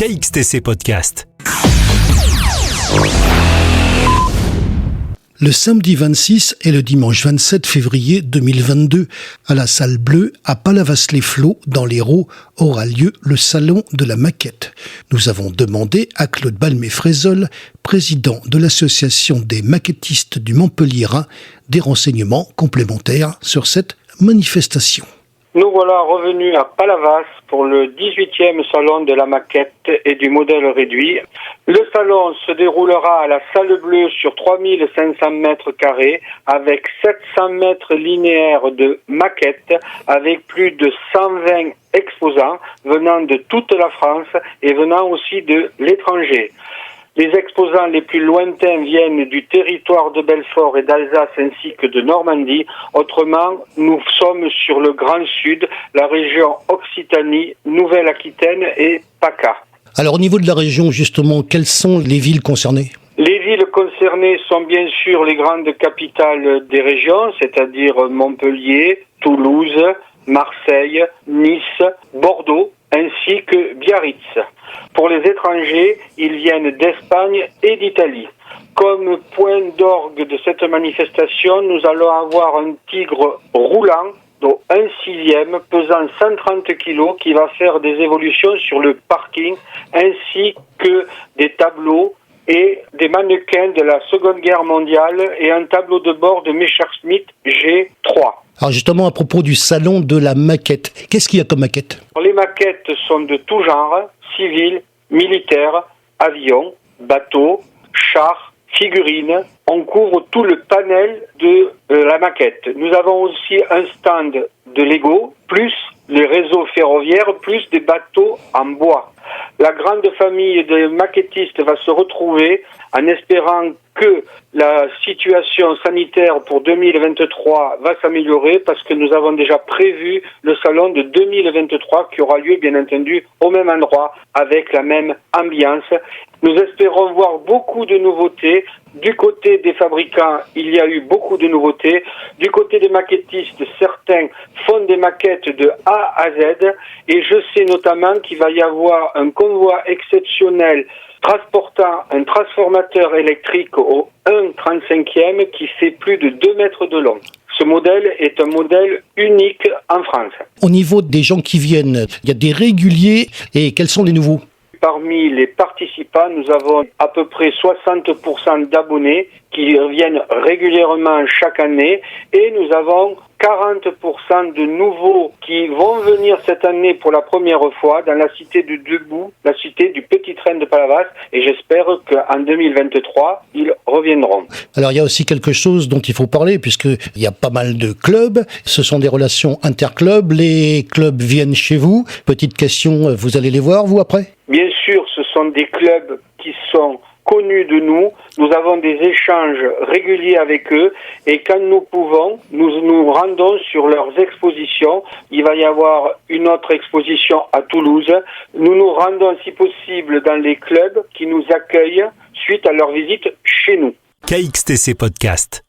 KXTC Podcast. Le samedi 26 et le dimanche 27 février 2022, à la salle bleue à Palavas-les-Flots, dans l'Hérault, aura lieu le salon de la maquette. Nous avons demandé à Claude Balmé-Frézol, président de l'association des maquettistes du Montpelliérain, des renseignements complémentaires sur cette manifestation. Nous voilà revenus à Palavas pour le 18e salon de la maquette et du modèle réduit. Le salon se déroulera à la salle bleue sur 3500 mètres carrés avec 700 mètres linéaires de maquettes avec plus de 120 exposants venant de toute la France et venant aussi de l'étranger. Les exposants les plus lointains viennent du territoire de Belfort et d'Alsace ainsi que de Normandie. Autrement, nous sommes sur le Grand Sud, la région Occitanie, Nouvelle-Aquitaine et PACA. Alors au niveau de la région, justement, quelles sont les villes concernées ? Les villes concernées sont bien sûr les grandes capitales des régions, c'est-à-dire Montpellier, Toulouse, Marseille, Nice, Bordeaux, ainsi que Biarritz. Pour les étrangers, ils viennent d'Espagne et d'Italie. Comme point d'orgue de cette manifestation, nous allons avoir un tigre roulant, dont 1/6, pesant 130 kg, qui va faire des évolutions sur le parking, ainsi que des tableaux et des mannequins de la Seconde Guerre mondiale et un tableau de bord de Messerschmitt G3. Alors justement, à propos du salon de la maquette, qu'est-ce qu'il y a comme maquette ? Les maquettes sont de tout genre, civils, militaires, avions, bateaux, chars, figurines. On couvre tout le panel de la maquette. Nous avons aussi un stand de Lego, plus les réseaux ferroviaires, plus des bateaux en bois. La grande famille des maquettistes va se retrouver en espérant que la situation sanitaire pour 2023 va s'améliorer parce que nous avons déjà prévu le salon de 2023 qui aura lieu bien entendu au même endroit avec la même ambiance. Nous espérons voir beaucoup de nouveautés. Du côté des fabricants, il y a eu beaucoup de nouveautés. Du côté des maquettistes, certains font des maquettes de A à Z. Et je sais notamment qu'il va y avoir un convoi exceptionnel transportant un transformateur électrique au 1/35e qui fait plus de 2 mètres de long. Ce modèle est un modèle unique en France. Au niveau des gens qui viennent, il y a des réguliers et quels sont les nouveaux ? Parmi les participants, nous avons à peu près 60% d'abonnés qui reviennent régulièrement chaque année et nous avons 40% de nouveaux qui vont venir cette année pour la première fois dans la cité du Debout, la cité du Petit Train de Palavas et j'espère qu'en 2023, ils reviendront. Alors il y a aussi quelque chose dont il faut parler puisqu'il y a pas mal de clubs, ce sont des relations interclubs, les clubs viennent chez vous. Petite question, vous allez les voir vous après ? Bien sûr, ce sont des clubs qui sont connus de nous. Nous avons des échanges réguliers avec eux et quand nous pouvons, nous nous rendons sur leurs expositions. Il va y avoir une autre exposition à Toulouse. Nous nous rendons si possible dans les clubs qui nous accueillent suite à leur visite chez nous. KXTC Podcast.